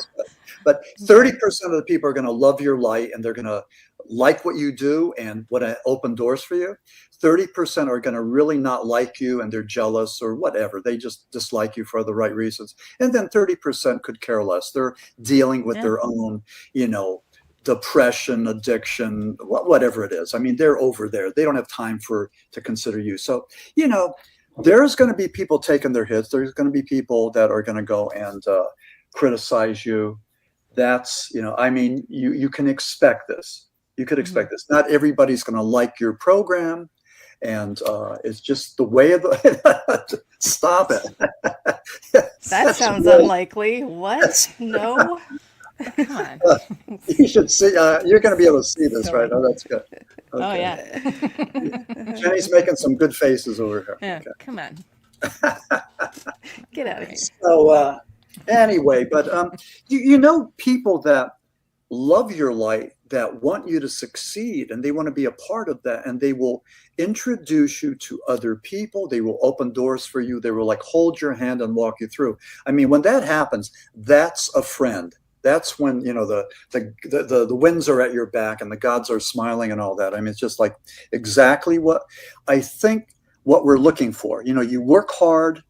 But 30% of the people are going to love your light, and they're going to like what you do and want to open doors for you. 30% are going to really not like you, and they're jealous or whatever. They just dislike you for the right reasons. And then 30% could care less. They're dealing with their own, you know, depression, addiction, whatever it is. I mean, they're over there. They don't have time to consider you. So, you know, there's going to be people taking their hits. There's going to be people that are going to go and criticize you. That's, you know, I mean, you can expect this. You could expect this. Not everybody's going to like your program. And it's just the way of the stop it. That sounds unlikely. What? No. Come on. You should see. You're going to be able to see this, right? Oh, that's good. Okay. Oh yeah. Jenny's making some good faces over here. Yeah. Okay. Come on. Get out of here. So anyway, but you know, people that love your light, that want you to succeed, and they want to be a part of that, and they will introduce you to other people. They will open doors for you. They will like hold your hand and walk you through. I mean, when that happens, that's a friend. That's when, you know, the winds are at your back and the gods are smiling and all that. I mean, it's just like exactly what I think what we're looking for. You know, you work hard.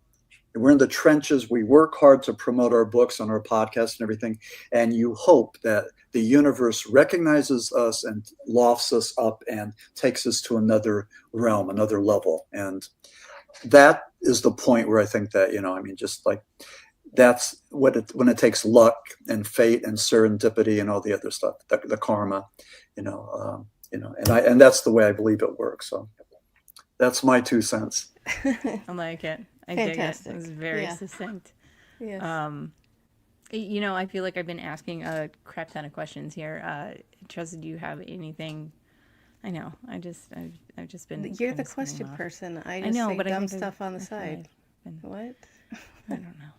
We're in the trenches. We work hard to promote our books on our podcast and everything. And you hope that the universe recognizes us and lofts us up and takes us to another realm, another level. And that is the point where I think that, you know, I mean, just like that's what when it takes luck and fate and serendipity and all the other stuff, the karma, you know, and that's the way I believe it works. So that's my 2 cents. I like it. I Fantastic. dig it. It was very succinct. Yes. You know, I feel like I've been asking a crap ton of questions here. Tressa, do you have anything? I know. I've just been. You're the question person. I just know, say but I dumb think stuff on the side. What? I don't know.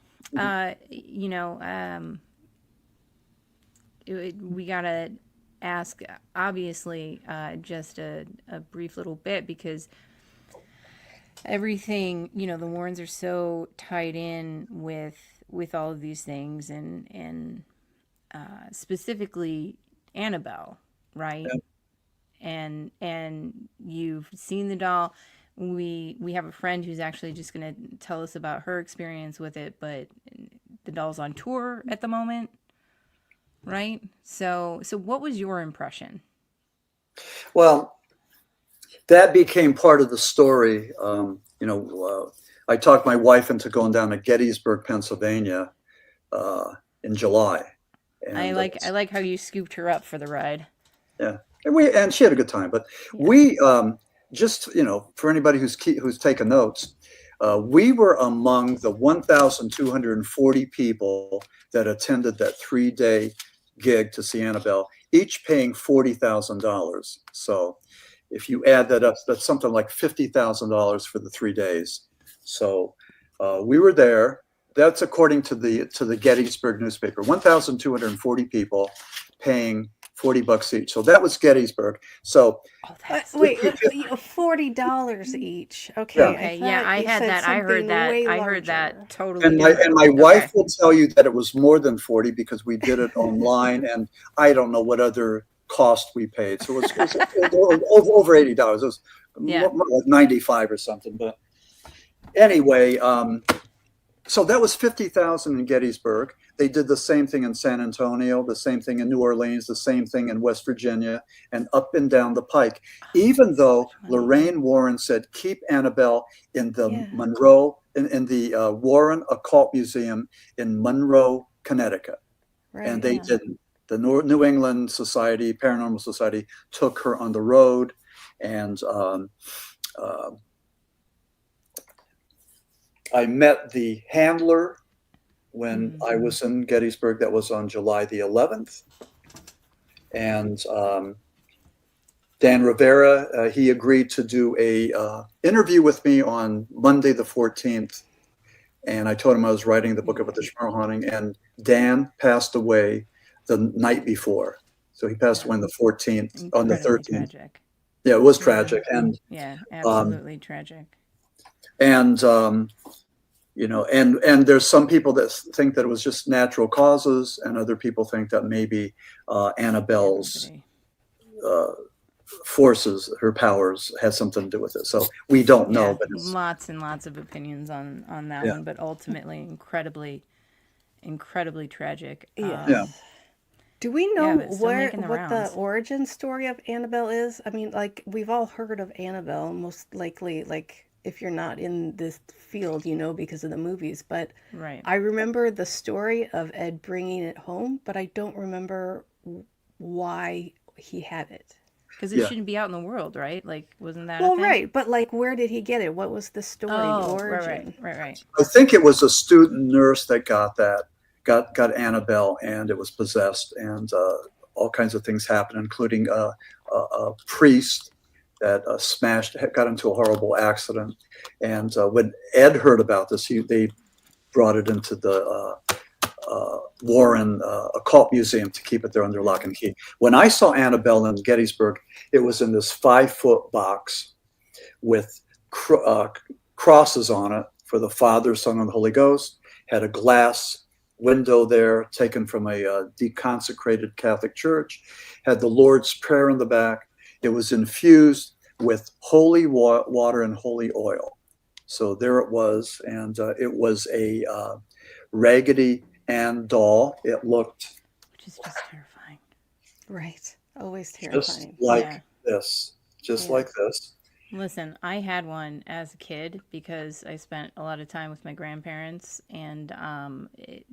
You know, we gotta ask. Obviously, just a brief little bit, because everything, you know, the Warrens are so tied in with all of these things, and specifically Annabelle, right? Yeah. And you've seen the doll. We have a friend who's actually just going to tell us about her experience with it, but the doll's on tour at the moment, right? So what was your impression? Well, that became part of the story. You know, I talked my wife into going down to Gettysburg, Pennsylvania, in July. And I like how you scooped her up for the ride. Yeah. and she had a good time. But we just, for anybody who's taken notes, we were among the 1,240 people that attended that 3-day gig to see Annabelle, each paying $40,000. So if you add that up, that's something like $50,000 for the 3 days. So we were there. That's according to the Gettysburg newspaper. 1,240 people paying $40 each. So that was Gettysburg. So wait, $40 each. Okay. Yeah. Okay, yeah, I had that. I heard that totally. And my wife will tell you that it was more than 40 because we did it online, and I don't know what other cost we paid. So it was over $80. It was more like 95 or something. But anyway, so that was 50,000 in Gettysburg. They did the same thing in San Antonio, the same thing in New Orleans, the same thing in West Virginia, and up and down the pike. Even though Lorraine Warren said, keep Annabelle in the Monroe, in the Warren Occult Museum in Monroe, Connecticut. Right, and they didn't. The New England Society, Paranormal Society, took her on the road, and I met the handler when I was in Gettysburg. That was on July the 11th. And Dan Rivera, he agreed to do a interview with me on Monday the 14th. And I told him I was writing the book about the Smurl Haunting, and Dan passed away the night before. So he passed away on the 14th, on the 13th. Tragic. Yeah, it was tragic. And absolutely tragic. And and there's some people that think that it was just natural causes, and other people think that maybe Annabelle's forces, her powers, had something to do with it. So we don't know. But it's, lots and lots of opinions on that one, but ultimately incredibly tragic. Do we know what the origin story of Annabelle is? I mean, like, we've all heard of Annabelle, most likely, like, if you're not in this field, because of the movies. But I remember the story of Ed bringing it home, but I don't remember why he had it. Because it shouldn't be out in the world, right? Like, wasn't that well, right. But, like, where did he get it? What was the story, the origin? Right. I think it was a student nurse that got Annabelle, and it was possessed, and all kinds of things happened, including a priest that got into a horrible accident. And when Ed heard about this, they brought it into the Warren Occult Museum to keep it there under lock and key. When I saw Annabelle in Gettysburg, it was in this 5-foot box with crosses on it for the Father, Son, and the Holy Ghost. Had a glass window there taken from a deconsecrated Catholic church. Had the Lord's Prayer in the back. It was infused with holy water and holy oil. So there it was, and it was a Raggedy Ann doll. It looked... Which is just terrifying. Right. Always terrifying. Just like this. Just like this. Listen, I had one as a kid because I spent a lot of time with my grandparents, and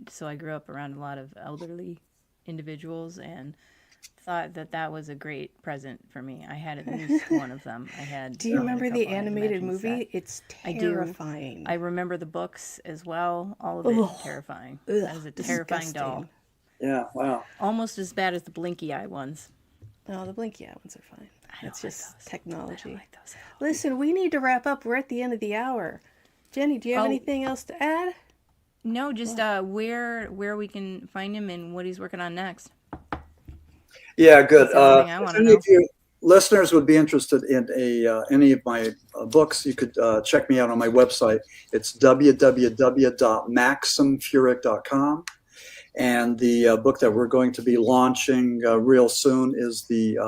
so I grew up around a lot of elderly individuals, and thought that was a great present for me. I had at least one of them. Do you remember the animated movie? Set. It's terrifying. I remember the books as well. All of it terrifying. That was a terrifying doll. Yeah, wow. Almost as bad as the blinky eye ones. No, the blinky eye ones are fine. It's just technology. I like those. Listen, we need to wrap up. We're at the end of the hour. Jeni, do you have anything else to add? No, just where we can find him and what he's working on next. Yeah, good. If any of you listeners would be interested in any of my books, you could check me out on my website. It's www.maximfurek.com. And the book that we're going to be launching real soon is the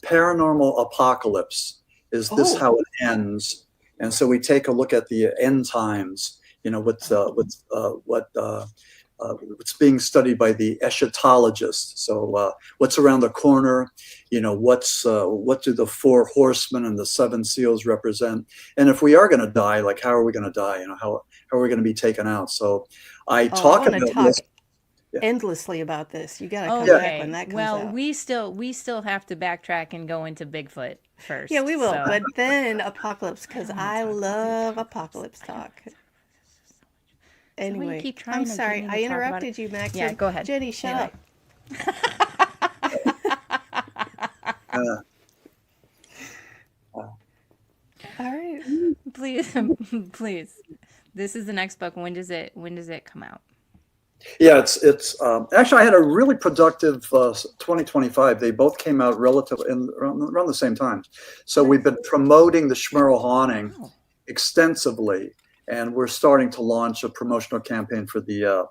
Paranormal Apocalypse. Is This How It Ends? And so we take a look at the end times, what's being studied by the eschatologists. So what's around the corner? What do the 4 horsemen and the 7 seals represent? And if we are going to die, like, how are we going to die? How are we going to be taken out? So I talk about this. endlessly about this. You got to come Okay. back when that comes out. We still have to backtrack and go into Bigfoot first. Yeah, we will. so- But then Apocalypse, because I love Apocalypse talk. Anyway, keep trying I'm to get sorry. me to I talk about interrupted you, Maxim. Yeah, go ahead. Jeni, shut Anyway. up. All right. Please. This is the next book. When does it come out? Yeah, it's actually I had a really productive 2025. They both came out relatively around the same time. So we've been promoting the Smurl Haunting extensively, and we're starting to launch a promotional campaign for the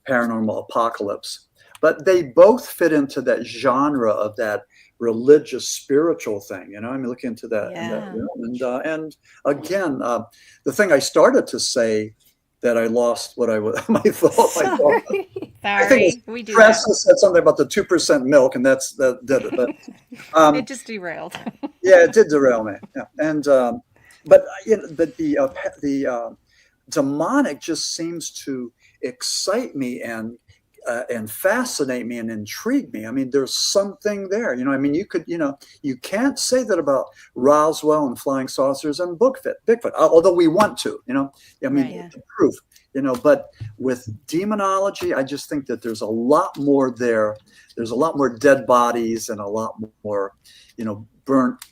Paranormal Apocalypse. But they both fit into that genre of that religious, spiritual thing. I mean, look into that. Yeah. And again, the thing I started to say that I lost what I was my thought. Sorry. I think we do Tressa said something about the 2% milk, and that did it. But it just derailed. yeah, it did derail me. Yeah, and but the demonic just seems to excite me and fascinate me and intrigue me. I mean, there's something there. I mean, you can't say that about Roswell and flying saucers and Bigfoot, although we want to. I mean, the proof. But with demonology, I just think that there's a lot more there. There's a lot more dead bodies and a lot more, burnt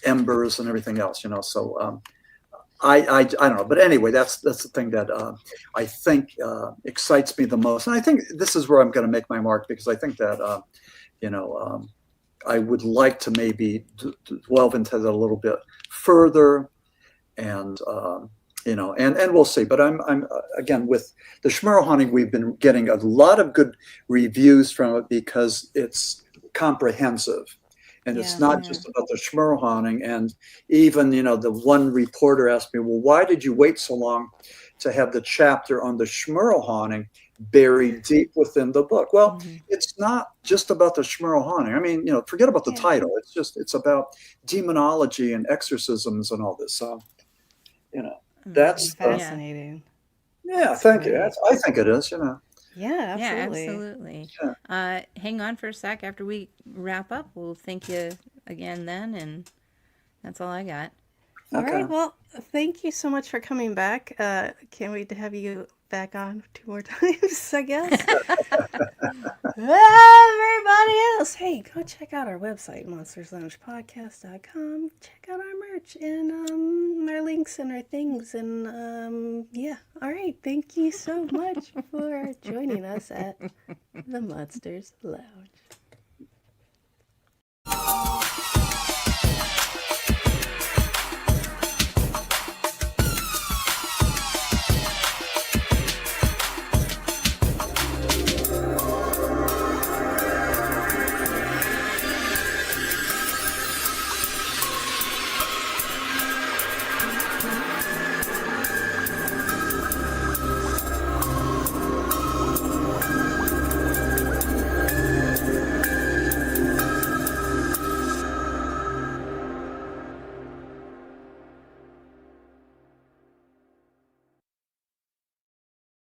embers and everything else. So I don't know, but anyway, that's the thing that I think excites me the most, and I think this is where I'm going to make my mark, because I think that I would like to maybe delve into that a little bit further, and and we'll see. But I'm again with the Smurl Haunting, we've been getting a lot of good reviews from it because it's comprehensive. And it's not just about the Smurl Haunting. And even, the one reporter asked me, well, why did you wait so long to have the chapter on the Smurl Haunting buried deep within the book? Well, it's not just about the Smurl Haunting. I mean, forget about the title. It's about demonology and exorcisms and all this. So, that's fascinating. Yeah, thank you. I think it is, Yeah, absolutely. Yeah, absolutely. Yeah. Hang on for a sec. After we wrap up, we'll thank you again then, and that's all I got. All right. Well, thank you so much for coming back. Can't wait to have you back on 2 more times, I guess. Everybody else, hey, go check out our website, monstersloungepodcast.com. Check out our merch and our links and our things. And yeah, all right. Thank you so much for joining us at the Monsters Lounge.